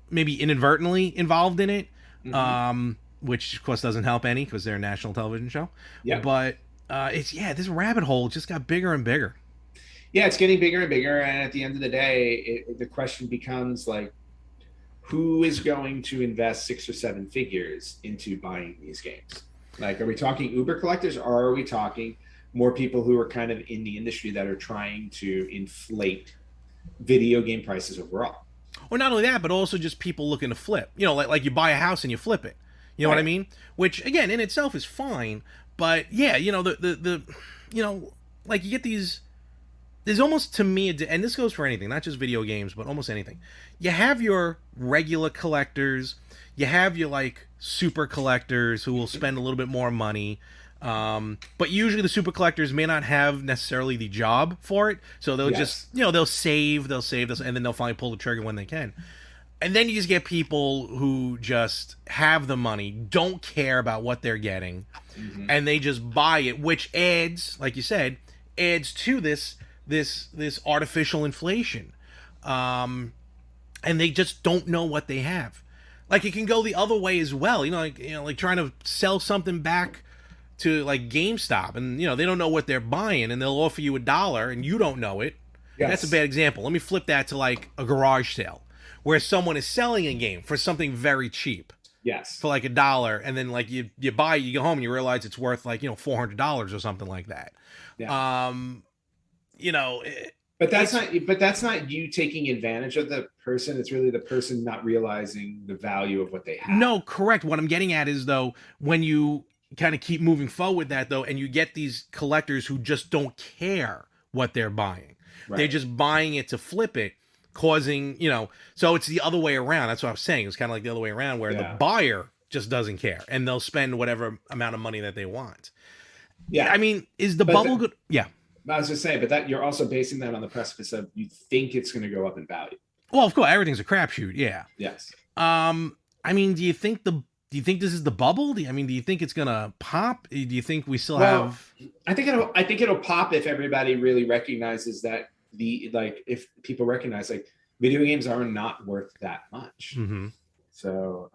maybe inadvertently involved in it. Which of course doesn't help any because they're a national television show. Yeah. But this rabbit hole just got bigger and bigger. Yeah, it's getting bigger and bigger, and at the end of the day, the question becomes like, who is going to invest 6 or 7 figures into buying these games? Like, are we talking Uber collectors, or are we talking more people who are kind of in the industry that are trying to inflate video game prices overall? Or not only that, but also just people looking to flip. Like you buy a house and you flip it. You know what I mean? Which again, in itself is fine. But yeah, the like you get these. There's almost to me, and this goes for anything, not just video games, but almost anything. You have your regular collectors. You have your like super collectors who will spend a little bit more money. But usually the super collectors may not have necessarily the job for it, so they'll just they'll save this, and then they'll finally pull the trigger when they can. And then you just get people who just have the money, don't care about what they're getting, and they just buy it, which adds, like you said, adds to this artificial inflation. And they just don't know what they have. Like it can go the other way as well. Like trying to sell something back to like GameStop, and they don't know what they're buying, and they'll offer you $1, and you don't know it. Yes. That's a bad example. Let me flip that to like a garage sale, where someone is selling a game for something very cheap. Yes. For like $1, and then like you buy it, you go home and you realize it's worth like $400 or something like that. Yeah. But that's not you taking advantage of the person. It's really the person not realizing the value of what they have. No, correct. What I'm getting at is though, when you kind of keep moving forward with that though, and you get these collectors who just don't care what they're buying. Right. They're just buying it to flip it, causing, so it's the other way around. That's what I was saying. It's kind of like the other way around where the buyer just doesn't care and they'll spend whatever amount of money that they want. Yeah. I mean, is the bubble good? Yeah. I was just saying, but that you're also basing that on the precipice of you think it's going to go up in value. Well, of course, everything's a crapshoot. Yeah. Yes. I mean, do you think this is the bubble? Do you think it's gonna pop? Do you think we still have? I think it'll pop if everybody really recognizes that if people recognize like Video games are not worth that much. Mm-hmm. So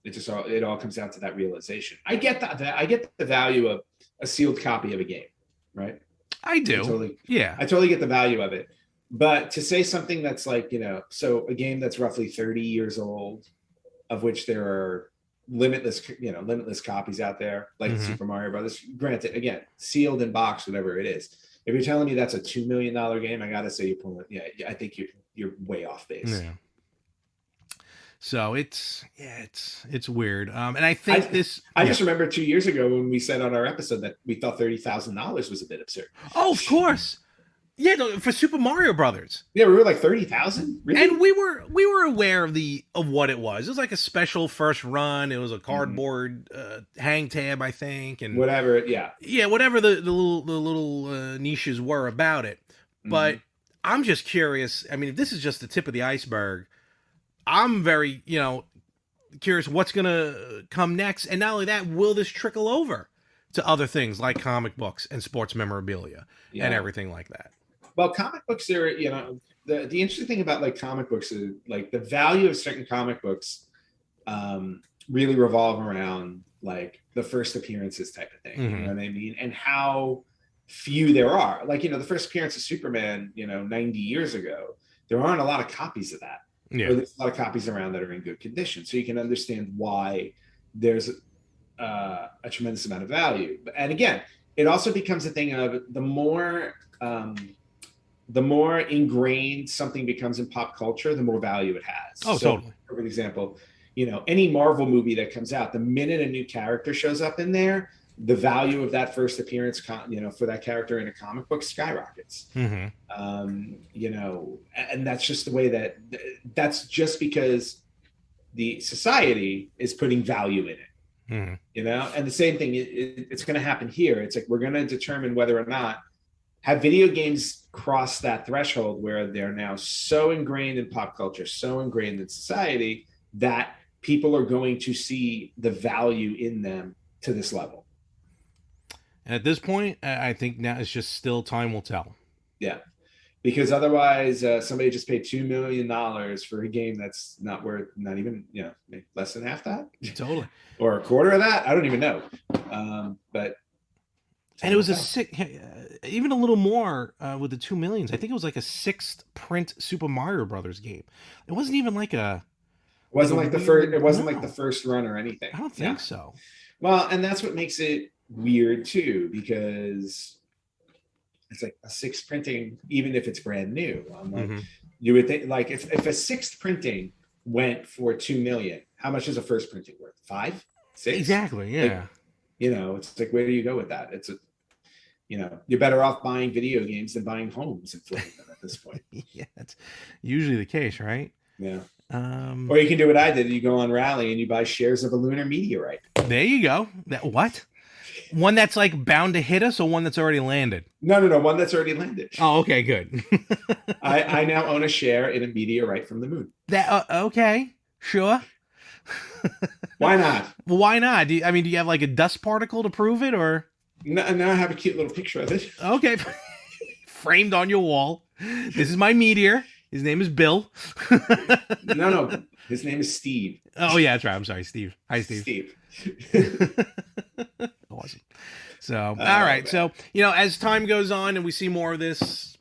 it all comes down to that realization. I get that. I get the value of a sealed copy of a game, right? I I do. totally, Yeah. I totally get the value of it. But to say something that's like, so a game that's roughly 30 years old, of which there are limitless copies out there, like Mm-hmm. Super Mario Brothers. Granted, again, sealed in box, whatever it is. If you're telling me that's a $2 million game, I gotta say you're pulling. Yeah, I think you're way off base. Yeah. So it's weird. And I think I just remember 2 years ago when we said on our episode that we thought $30,000 was a bit absurd. Oh, of course. Yeah, no, for Super Mario Brothers. Yeah, we were like 30,000. Really? And we were aware of what it was. It was like a special first run. It was a cardboard hang tab, I think, and whatever. Yeah, whatever the little niches were about it. But I'm just curious. I mean, if this is just the tip of the iceberg, I'm very curious what's gonna come next. And not only that, will this trickle over to other things like comic books and sports memorabilia and everything like that? Well, comic books are, the interesting thing about like comic books is like the value of certain comic books really revolve around like the first appearances type of thing. You know what I mean? And how few there are. Like, the first appearance of Superman, 90 years ago, there aren't a lot of copies of that. Yeah. Or there's a lot of copies around that are in good condition. So you can understand why there's a tremendous amount of value. And again, it also becomes a thing of the more ingrained something becomes in pop culture, the more value it has. Oh, so, totally. For example, any Marvel movie that comes out, the minute a new character shows up in there, the value of that first appearance, for that character in a comic book skyrockets. Mm-hmm. And that's just the way that's just because the society is putting value in it. Mm-hmm. And the same thing, it's going to happen here. It's like we're going to determine whether or not have video games crossed that threshold where they're now so ingrained in pop culture, so ingrained in society that people are going to see the value in them to this level. And at this point, I think now it's just still time will tell. Yeah. Because otherwise, somebody just paid $2 million for a game that's not even, less than half that. Totally. Or a quarter of that. I don't even know. But. And it was even a little more with the 2 millions. I think it was like a 6th print Super Mario Brothers game. It wasn't even like a. It wasn't like the first. It wasn't like the first run or anything. I don't think so. Well, and that's what makes it weird too, because it's like a 6th printing, even if it's brand new. Like, you would think, like, if a 6th printing went for 2 million, how much is a first printing worth? 5, 6? Exactly. Yeah. Like, it's like, where do you go with that? It's you're better off buying video games than buying homes and flipping them at this point. Yeah, that's usually the case, right? Yeah. Or you can do what I did. You go on Rally and you buy shares of a lunar meteorite. There you go. What? One that's like bound to hit us, or one that's already landed? No. One that's already landed. Oh, okay, good. I now own a share in a meteorite from the moon. Okay, sure. Why not? Well, why not? Do you have like a dust particle to prove it, or? No, I have a cute little picture of it. Okay. Framed on your wall. This is my meteor. His name is Bill. No. His name is Steve. Oh, yeah, that's right. I'm sorry, Steve. Hi, Steve. Awesome. So, all right. Man. So, as time goes on and we see more of this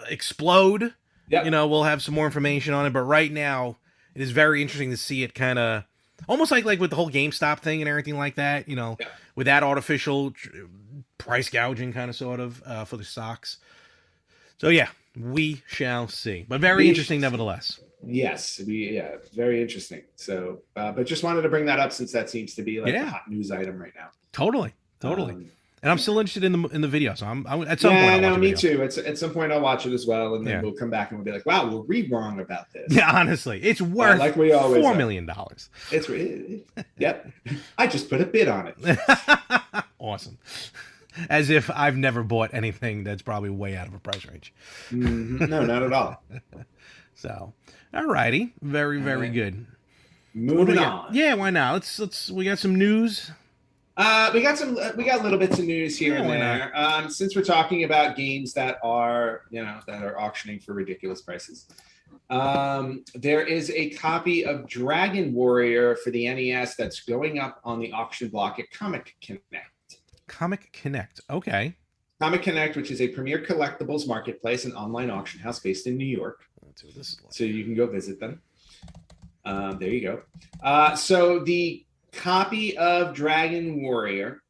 explode, we'll have some more information on it. But right now, it is very interesting to see it kind of almost like with the whole GameStop thing and everything like that, with that artificial price gouging kind of sort of for the stocks. So, yeah, we shall see. But very interesting nevertheless. Yes, very interesting. So, but just wanted to bring that up since that seems to be like a hot news item right now. Totally. And I'm still interested in the video, so I'm at some point. Yeah, no, me too. At some point I'll watch it as well, and then we'll come back and we'll be like, "Wow, we're wrong about this." Yeah, honestly, it's worth like we always $4 million. Yep. I just put a bid on it. Awesome. As if I've never bought anything that's probably way out of a price range. No, not at all. So, alrighty, very good. Moving on. Yeah, why not? Let's. We got some news. We got little bits of news here Yeah, and why not? there. Since we're talking about games that are, that are auctioning for ridiculous prices, there is a copy of Dragon Warrior for the NES that's going up on the auction block at Comic Connect. Comic Connect. Okay. Comic Connect, which is a premier collectibles marketplace and online auction house based in New York. Let's see what this is like. So you can go visit them. There you go. So the copy of Dragon Warrior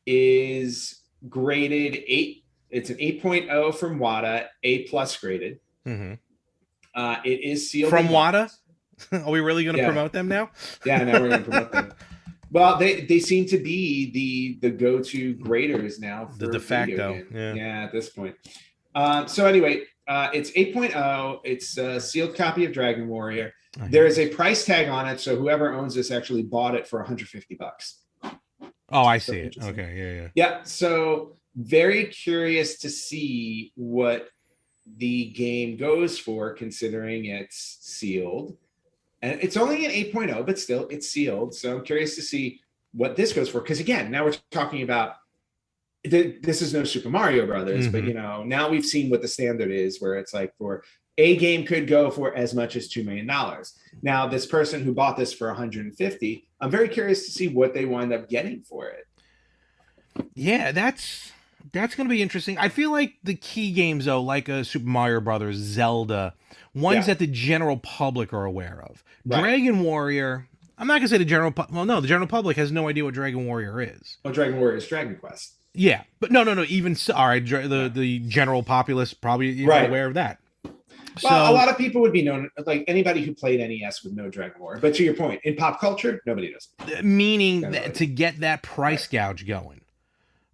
is graded 8. It's an 8.0 from WATA, A plus graded. Mm-hmm. It is sealed From WATA? Are we really going to Yeah. promote them now? Yeah, now we're going to promote them. Well, they seem to be the go-to graders now for The de facto. Yeah, at this point. So anyway, it's 8.0. It's a sealed copy of Dragon Warrior. There is a price tag on it, so whoever owns this actually bought it for $150. Oh, I see it. Okay, yeah. Yeah, so very curious to see what the game goes for, considering it's sealed. And it's only an 8.0, but still it's sealed. So I'm curious to see what this goes for. Because again, now we're talking about this is no Super Mario Brothers, but now we've seen what the standard is, where it's like for a game could go for as much as $2 million. Now, this person who bought this for 150, I'm very curious to see what they wind up getting for it. Yeah, that's going to be interesting. I feel like the key games, though, like a Super Mario Brothers, Zelda, ones that the general public are aware of. Right. Dragon Warrior, I'm not going to say the general the general public has no idea what Dragon Warrior is. Well, Dragon Warrior is Dragon Quest. Yeah, but no. Even so, all right, the general populace probably aware of that. Well, a lot of people would be known, like anybody who played NES would know Dragon Warrior. But to your point, in pop culture, nobody knows. Meaning to get that price gouge going,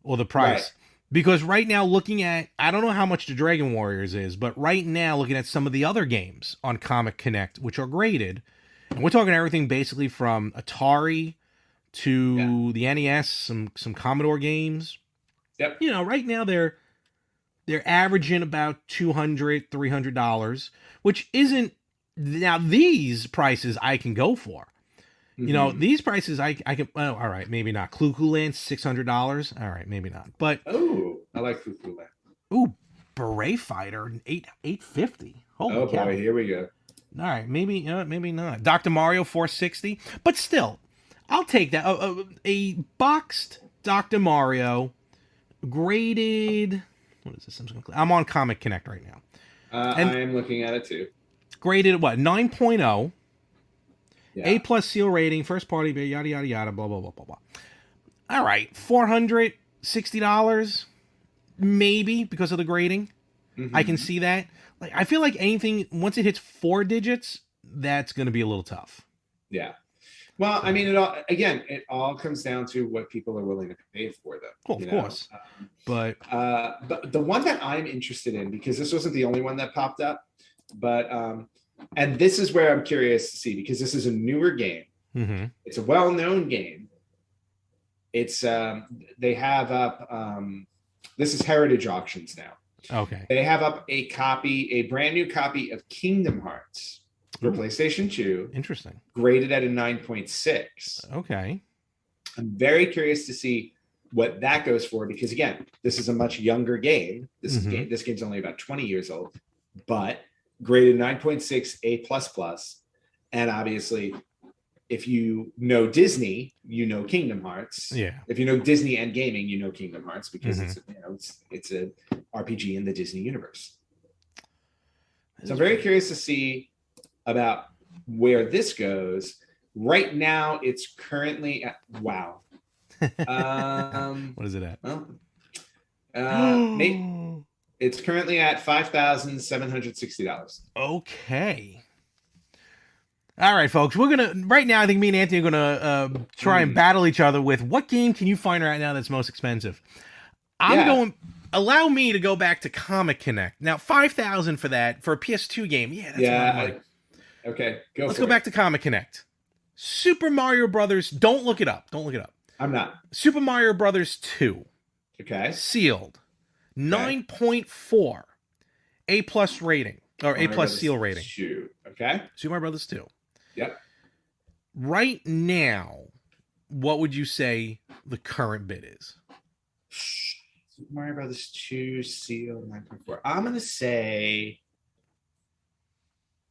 or the price. Right. Because right now, looking at, I don't know how much the Dragon Warriors is, but right now, looking at some of the other games on Comic Connect, which are graded, and we're talking everything basically from Atari to the NES, some Commodore games. Yep. Right now they're averaging about $200, $300, which isn't, now these prices I can go for. These prices I can, all right, maybe not. Clue Land, $600. All right, maybe not. But I like Clue Land. Ooh, Beret Fighter, $850. Holy cow. Boy, here we go. All right, maybe not. Dr. Mario, $460. But still, I'll take that. A boxed Dr. Mario, graded. What is this? I'm on Comic Connect right now. And I am looking at it too. Graded what? 9.0. Yeah. A plus seal rating, first party, yada yada yada, blah blah blah blah blah. All right, $460, maybe because of the grading. I can see that. Like, I feel like anything once it hits 4 digits, that's going to be a little tough. Yeah. Well, I mean, it all comes down to what people are willing to pay for them. Well, of course. But the one that I'm interested in, because this wasn't the only one that popped up, but and this is where I'm curious to see, because this is a newer game. It's a well-known game. It's they have up. This is Heritage Auctions now. Okay. They have up a brand new copy of Kingdom Hearts for PlayStation 2. Interesting. Graded at a 9.6. Okay. I'm very curious to see what that goes for, because again, this is a much younger game. This game's only about 20 years old, but graded 9.6 A++. And obviously, if you know Disney, you know Kingdom Hearts. Yeah. If you know Disney and gaming, you know Kingdom Hearts, because it's a RPG in the Disney universe. So I'm very curious to see about where this goes. Right now, it's currently at wow. What is it at? Well, it's currently at $5,760. Okay. All right, folks. We're gonna right now. I think me and Anthony are gonna try and battle each other with what game can you find right now that's most expensive. I'm going. Allow me to go back to Comic Connect now. $5,000 for that for a PS2 game. Yeah, that's a lot of money. Okay, let's go back to Comic Connect. Super Mario Brothers. Don't look it up. I'm not. Super Mario Brothers 2. Okay. Sealed. 9.4. A+ rating. Or A+ seal rating. 2. Okay. Super Mario Brothers 2. Yep. Right now, what would you say the current bid is? Super Mario Brothers 2 sealed 9.4. I'm gonna say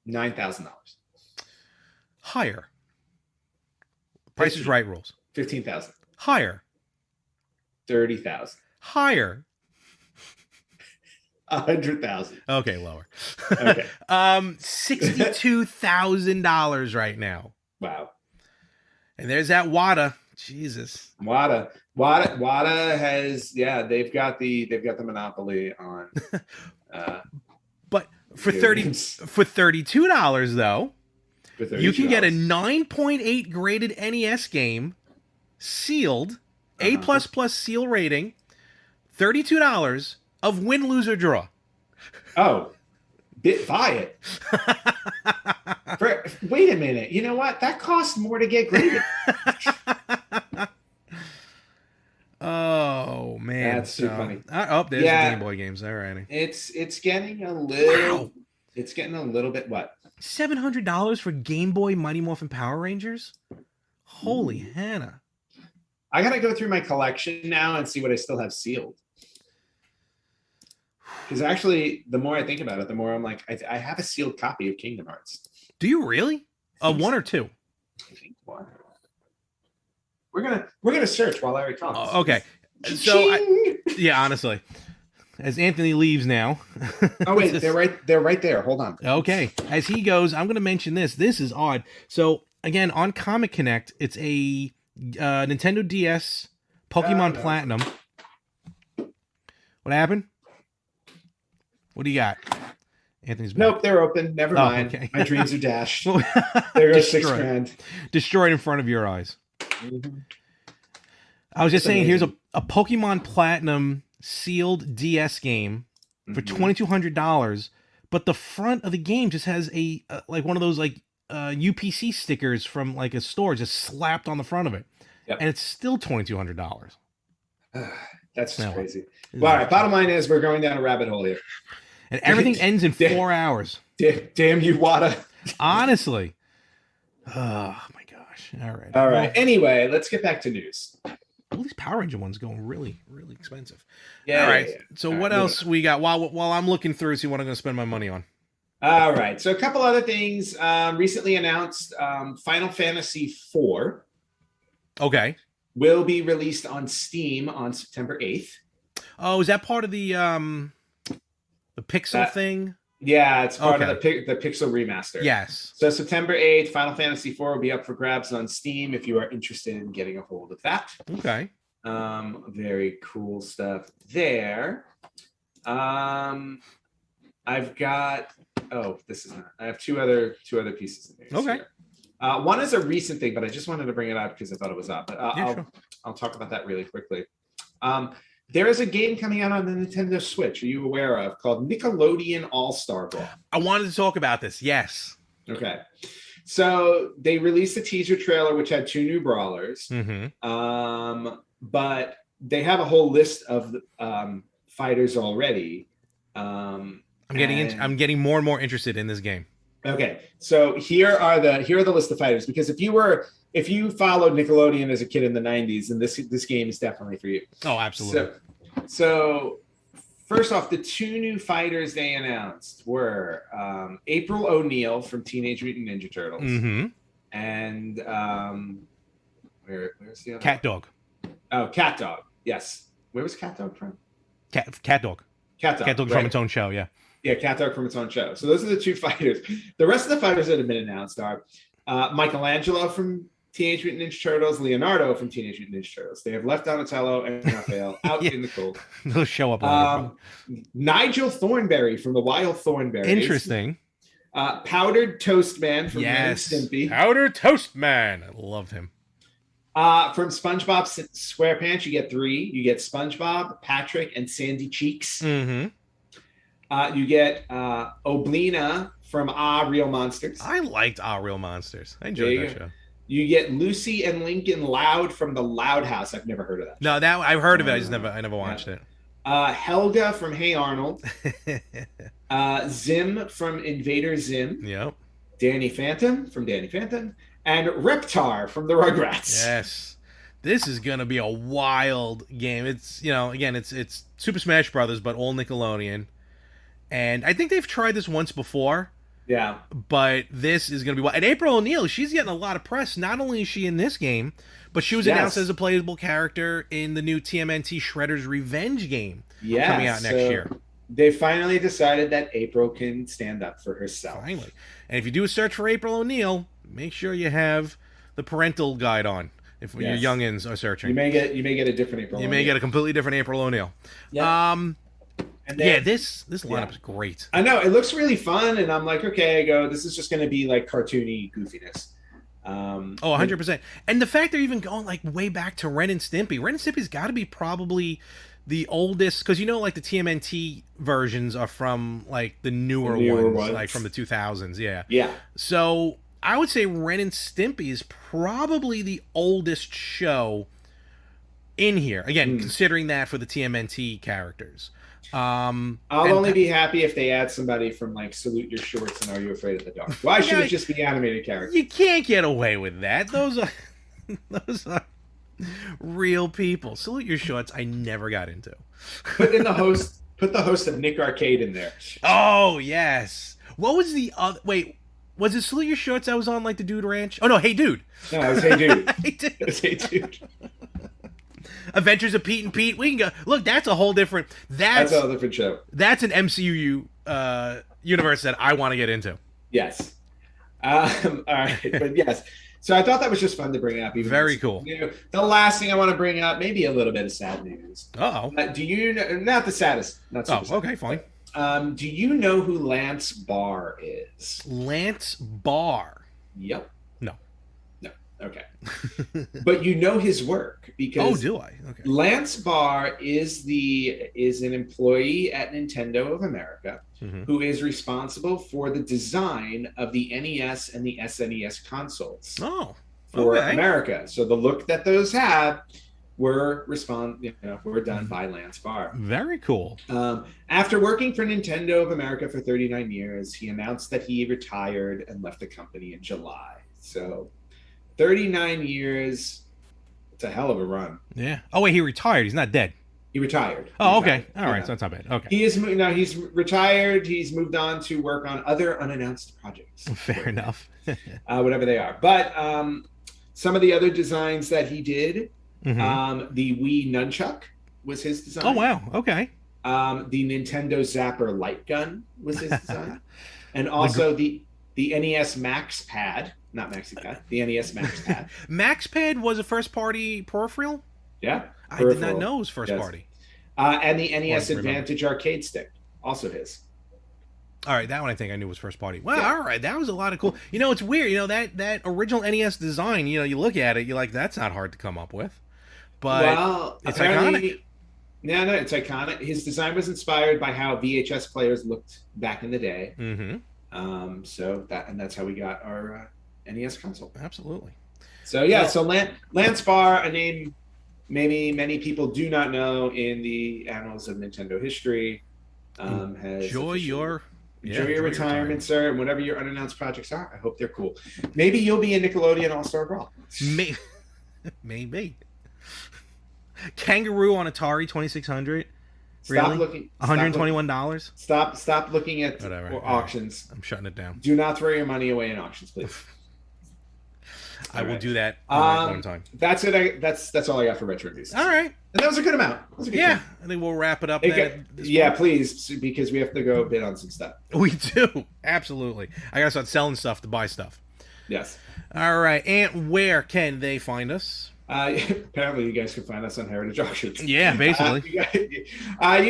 $9,000. Higher. Price is Right rules. 15,000. Higher. 30,000. Higher. 100,000. Okay, lower. Okay. $62,000 right now. Wow. And there's that WADA. Jesus. WADA has, they've got the monopoly on but for $32 though, you can get a 9.8 graded NES game, sealed, A++ seal rating, $32 of win, lose, or draw. Oh, buy it. Wait a minute. You know what? That costs more to get graded. Oh man, that's too funny. There's the Game Boy games. All right. It's getting a little. Wow. It's getting a little bit what? $700 for Game Boy Mighty Morphin Power Rangers. Holy Hannah! I gotta go through my collection now and see what I still have sealed. Because actually, the more I think about it, the more I'm like, I have a sealed copy of Kingdom Hearts. Do you really? One or two? I think one. We're gonna search while Larry talks. Okay, so honestly, as Anthony leaves now. Oh wait, they're right there. Hold on. Okay, as he goes, I'm going to mention this. This is odd. So again, on Comic Connect, it's a Nintendo DS Pokemon Platinum. What happened? What do you got? Anthony's back. Nope, they're open. Never mind. Okay. My dreams are dashed. There goes $6,000. Destroyed in front of your eyes. Mm-hmm. I was just saying, here's a Pokemon Platinum sealed DS game for $2,200, but the front of the game just has a like one of those like UPC stickers from like a store just slapped on the front of it, and it's still $2,200. That's just crazy. Well, all right, bottom line is we're going down a rabbit hole here. And everything ends in 4 hours. Damn you, WADA. Honestly. Oh, my gosh. All right. All right. Anyway, let's get back to news. All these Power Ranger ones going really, really expensive. Yeah. All right. Yeah. So what else we got? While I'm looking through, see what I'm going to spend my money on. All right. So a couple other things. Recently announced Final Fantasy IV. Okay. Will be released on Steam on September 8th. Oh, is that part of the Pixel thing? Yeah, it's part of the Pixel remaster. Yes. So September 8th, Final Fantasy IV will be up for grabs on Steam if you are interested in getting a hold of that. Okay. Very cool stuff there. I've got I have two other pieces of news. Okay. Here. One is a recent thing, but I just wanted to bring it up because I thought it was up. But I'll talk about that really quickly. There is a game coming out on the Nintendo Switch. Are you aware of called Nickelodeon All-Star Brawl? I wanted to talk about this. Yes. Okay. So they released a teaser trailer which had 2 new brawlers. But they have a whole list of fighters already. I'm getting more and more interested in this game. Okay, so here are the list of fighters, because if you followed Nickelodeon as a kid in the 90s, then this game is definitely for you. Oh, absolutely. So first off, the 2 new fighters they announced were April O'Neil from Teenage Mutant Ninja Turtles, and where's the other Cat Dog? Oh, Cat Dog. Yes. Where was Cat Dog from? Cat Dog. Cat Dog right. From its own show. Yeah. Yeah, Cat Dog from its own show. So those are the 2 fighters. The rest of the fighters that have been announced are Michelangelo from Teenage Mutant Ninja Turtles, Leonardo from Teenage Mutant Ninja Turtles. They have left Donatello and Raphael out in the cold. They'll show up. Nigel Thornberry from the Wild Thornberries. Interesting. Powdered Toast Man from Ren and Stimpy. Powdered Toast Man. I loved him. From SpongeBob SquarePants, you get 3. You get SpongeBob, Patrick, and Sandy Cheeks. You get Oblina from Real Monsters. I liked Real Monsters. I enjoyed that show. You get Lucy and Lincoln Loud from the Loud House. I've never heard of that. No, that I've heard of it. I never watched it. Helga from Hey Arnold. Zim from Invader Zim. Yep. Danny Phantom from Danny Phantom. And Reptar from the Rugrats. Yes. This is gonna be a wild game. It's again, it's Super Smash Brothers, but all Nickelodeon. And I think they've tried this once before, Yeah. but this is gonna be wild. And April O'Neil, she's getting a lot of press. Not only is she in this game, but she was announced as a playable character in the new TMNT Shredder's Revenge game coming out next year. They finally decided that April can stand up for herself. Finally. And if you do a search for April O'Neil, make sure you have the parental guide on. If your youngins are searching, you may get a different April. You may get a completely different April O'Neil. Yeah. And then, this lineup is great. I know, it looks really fun, and I'm like, okay, I go. This is just going to be like cartoony goofiness. 100%. And the fact they're even going like way back to Ren and Stimpy. Ren and Stimpy's got to be probably the oldest, because like the TMNT versions are from like the newer ones, like from the 2000s. Yeah. So I would say Ren and Stimpy is probably the oldest show in here. Again, considering that for the TMNT characters. I'll only be happy if they add somebody from like Salute Your Shorts and Are You Afraid of the Dark? Why should it just be animated characters? You can't get away with that. Those are real people. Salute Your Shorts I never got into. Put the host of Nick Arcade in there. Oh, yes. What was the other... Wait, was it Salute Your Shorts that was on like the Dude Ranch? Oh, no, Hey Dude. No, it was Hey Dude. It was Hey Dude. Adventures of Pete and Pete. We can go. Look, that's a whole different... That's a whole different show. That's an MCU universe that I want to get into. Yes. All right. But yes. So I thought that was just fun to bring up. Very cool. The last thing I want to bring up, maybe a little bit of sad news. Uh-oh. Do you know, not the saddest. Not super sad. Okay, fine. Do you know who Lance Barr is? Lance Barr? Yep. No. Okay. But you know his work because do I? Okay. Lance Barr is an employee at Nintendo of America who is responsible for the design of the NES and the SNES consoles. For America. So the look that those have were done by Lance Barr. Very cool. After working for Nintendo of America for 39 years, he announced that he retired and left the company in July. So 39 years, it's a hell of a run. Yeah. Oh, wait, he retired. He's not dead. He retired. Oh, okay. All right, so that's not bad. Okay. He's retired. He's moved on to work on other unannounced projects. Fair enough. Whatever they are. But some of the other designs that he did, the Wii Nunchuck was his design. Oh, wow. Okay. The Nintendo Zapper light gun was his design. And also the NES Max Pad. Not Maxi Pad, the NES Max Pad. Max Pad was a first-party peripheral? Yeah. I did not know it was first-party. And the NES Advantage arcade stick, also his. All right, that one I think I knew was first-party. Well, all right, that was a lot of cool... it's weird, that original NES design, you look at it, you're like, that's not hard to come up with. But it's iconic. No, it's iconic. His design was inspired by how VHS players looked back in the day. So that's how we got our... NES console. Absolutely. So so Lance Barr, a name maybe many people do not know in the annals of Nintendo history. Enjoy your retirement, sir, and whatever your unannounced projects are. I hope they're cool. Maybe you'll be a Nickelodeon All-Star Brawl. Maybe. Kangaroo on Atari 2600. Stop looking. $121. Stop looking at auctions. I'm shutting it down. Do not throw your money away in auctions, please. I will do that one time. That's it. That's all I got for retro news. All right, and that was a good amount. I think we'll wrap it up. Please, because we have to go bid on some stuff. We do absolutely. I gotta start selling stuff to buy stuff. Yes. All right, and where can they find us? Apparently, you guys can find us on Heritage Auctions. Yeah, basically. You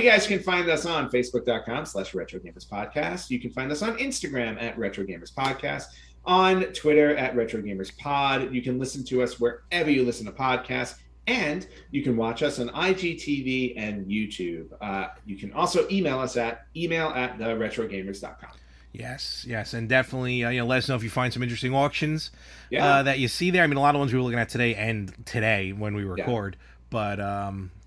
guys can find us on Facebook.com/RetroGamersPodcast. You can find us on Instagram at RetroGamersPodcast. On Twitter at RetroGamersPod. You can listen to us wherever you listen to podcasts, and you can watch us on IGTV and YouTube. You can also email us at email@theretrogamers.com. Yes, and definitely let us know if you find some interesting auctions that you see there. I mean, a lot of ones we were looking at today when we record, but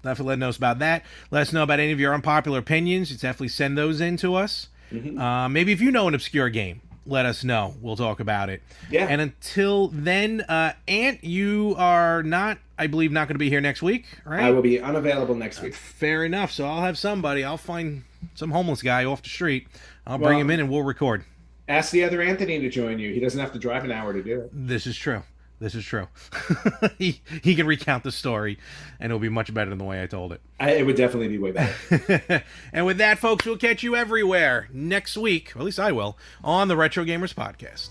definitely let us know about that. Let us know about any of your unpopular opinions. You definitely send those in to us. Maybe if you know an obscure game let us know. We'll talk about it. Yeah. And until then, Ant, you are not, I believe, not going to be here next week, right? I will be unavailable next week. Fair enough. So I'll have somebody. I'll find some homeless guy off the street. I'll bring him in and we'll record. Ask the other Anthony to join you. He doesn't have to drive an hour to do it. This is true. This is true. he can recount the story, and it'll be much better than the way I told it. It would definitely be way better. And with that, folks, we'll catch you everywhere next week, or at least I will, on the Retro Gamers Podcast.